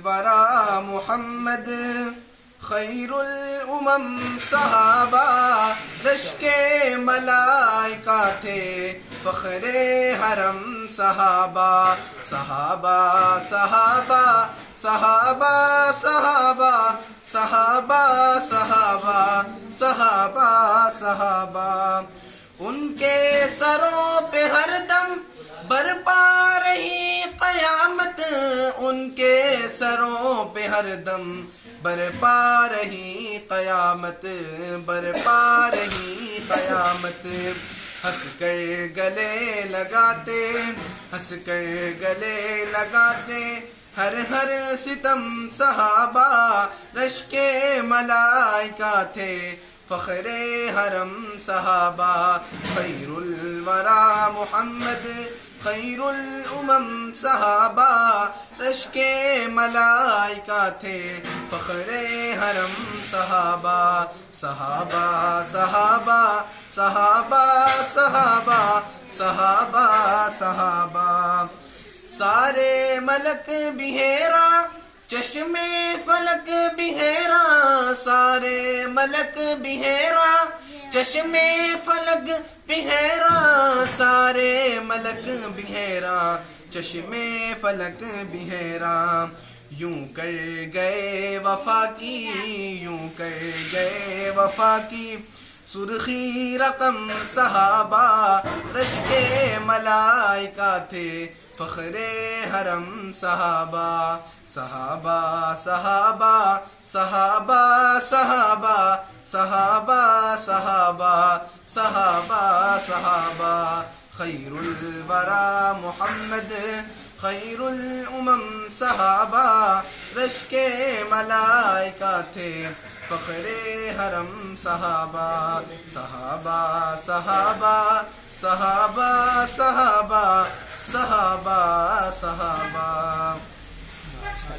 الورا محمد خیر الامم صحابہ رشک ملائکہ تھے فخر حرم صحابہ صحابہ صحابہ صحابہ صحابہ صحابہ صحابہ صحابہ صحابہ ان کے سروں پہ ہر دم برپا رہی قیامت ان کے سروں پہ ہر دم برپا رہی قیامت برپا رہی قیامت ہنس کر گلے لگاتے ہنس کر گلے لگاتے ہر ہر ستم صحابہ رشک ملائکہ تھے فخر حرم صحابہ خیر الورا محمد خیر الامم صحابہ رشک ملائکہ تھے فخر حرم صحابہ صحابہ صحابہ صحابہ صحابہ صحابہ صحابہ سارے ملک بھی حیراں چشم فلک بھی حیراں سارے ملک بھی حیراں چشم فلک بھی حیراں سارے ملک بھی حیراں چشم فلک بھی حیراں یوں کر گئے وفا کی یوں کر گئے وفا کی سرخی رقم صحابہ رشک ملائکہ تھے فخر حرم صحابہ صحابہ صحابہ صحابہ صحابہ صحابہ صحابہ صحابہ صحابہ خیر الورا محمد خیر الامم صحابہ رشک ملائکہ تھے فخر حرم صحابہ صحابہ صحابہ صحابہ صحابہ صحابہ صحابہ